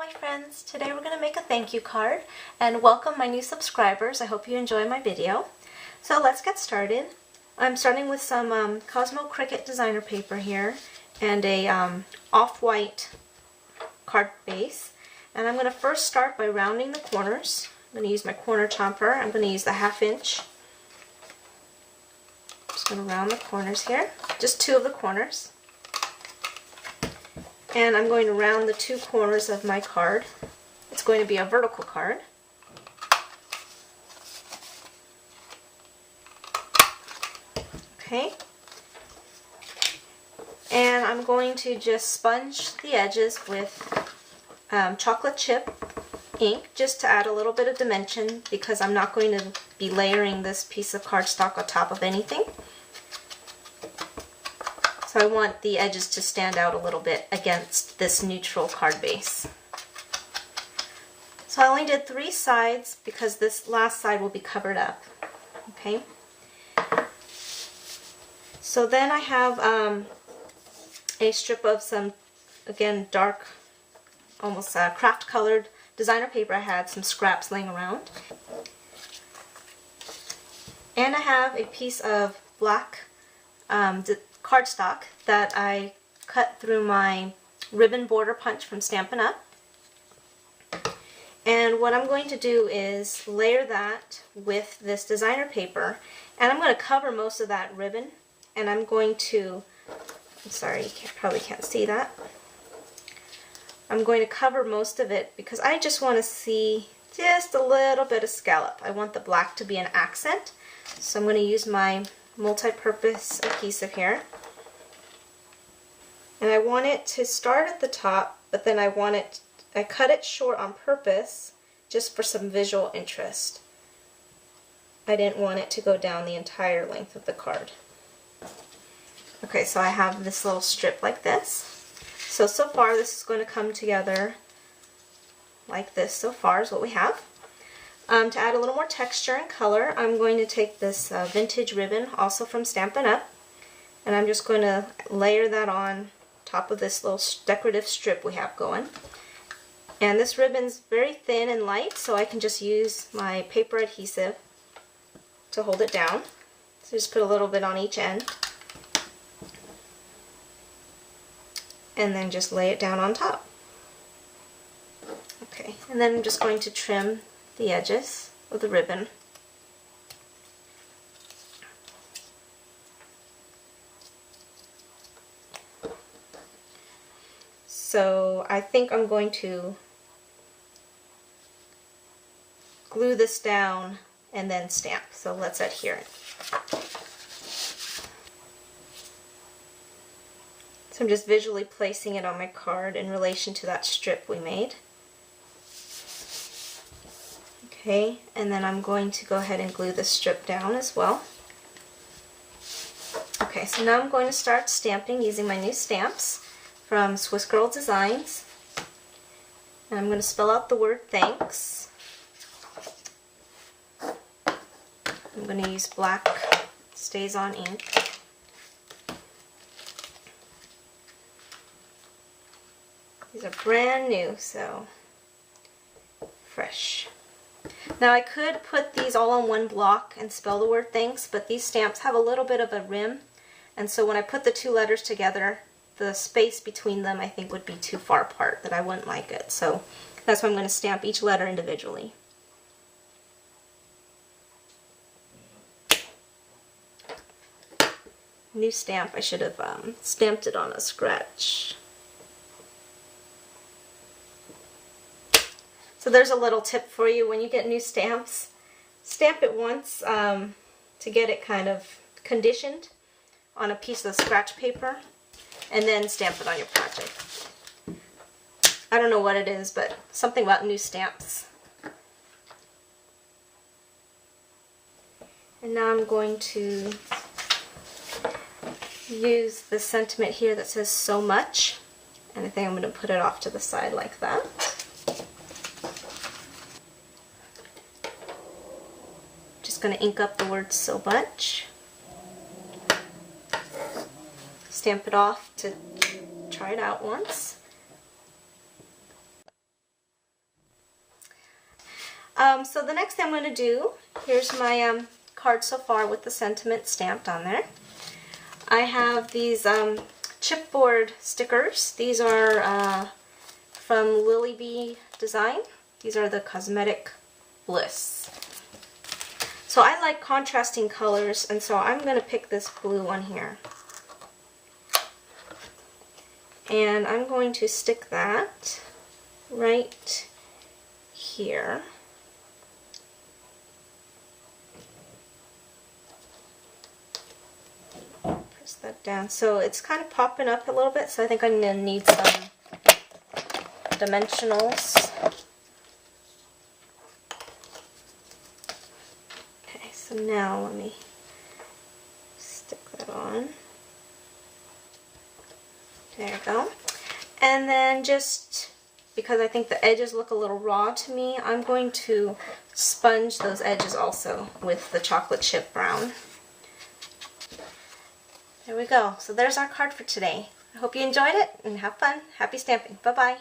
my friends! Today we're going to make a thank you card and welcome my new subscribers. I hope you enjoy my video. So let's get started. I'm starting with some Cosmo Cricut designer paper here and a off-white card base. And I'm going to first start by rounding the corners. I'm going to use my corner chomper. I'm going to use the 1/2 inch. Just going to round the corners here. Just 2 of the corners. And I'm going to round the 2 corners of my card. It's going to be a vertical card. Okay. And I'm going to just sponge the edges with chocolate chip ink just to add a little bit of dimension because I'm not going to be layering this piece of cardstock on top of anything. So I want the edges to stand out a little bit against this neutral card base. So I only did 3 sides because this last side will be covered up. Okay. So then I have a strip of some, again, dark, almost craft colored designer paper. I had some scraps laying around. And I have a piece of black cardstock that I cut through my ribbon border punch from Stampin' Up. And what I'm going to do is layer that with this designer paper, and I'm going to cover most of that ribbon, and I'm going to, I'm sorry, you probably can't see that. I'm going to cover most of it because I just want to see just a little bit of scallop. I want the black to be an accent, so I'm going to use my multi-purpose adhesive here. And I want it to start at the top, but then I cut it short on purpose just for some visual interest. I didn't want it to go down the entire length of the card. Okay, so I have this little strip like this. So far this is going to come together like this. So far is what we have. To add a little more texture and color, I'm going to take this vintage ribbon, also from Stampin' Up, and I'm just going to layer that on top of this little decorative strip we have going. And this ribbon's very thin and light, so I can just use my paper adhesive to hold it down. So just put a little bit on each end, and then just lay it down on top. Okay, and then I'm just going to trim the edges of the ribbon. So I think I'm going to glue this down and then stamp. So let's adhere it. So I'm just visually placing it on my card in relation to that strip we made. Okay, and then I'm going to go ahead and glue this strip down as well. Okay, so now I'm going to start stamping using my new stamps from Swiss Girl Designs. And I'm going to spell out the word thanks. I'm going to use black Stays On ink. These are brand new, so fresh. Now I could put these all on one block and spell the word thanks, but these stamps have a little bit of a rim, and so when I put the 2 letters together, the space between them I think would be too far apart, that I wouldn't like it. So that's why I'm going to stamp each letter individually. New stamp, I should have stamped it on a scratch. So there's a little tip for you when you get new stamps. Stamp it once to get it kind of conditioned on a piece of scratch paper, and then stamp it on your project. I don't know what it is, but something about new stamps. And now I'm going to use the sentiment here that says so much, and I think I'm going to put it off to the side like that. Just going to ink up the word so much. Stamp it off to try it out once. So the next thing I'm going to do, here's my card so far with the sentiment stamped on there. I have these chipboard stickers. These are from Lily Bee Design. These are the Cosmetic Bliss. So I like contrasting colors, and so I'm going to pick this blue one here. And I'm going to stick that right here. Press that down. So it's kind of popping up a little bit, so I think I'm going to need some dimensionals. Okay, so now let me stick that on. There we go. And then just because I think the edges look a little raw to me, I'm going to sponge those edges also with the chocolate chip brown. There we go. So there's our card for today. I hope you enjoyed it and have fun. Happy stamping. Bye-bye.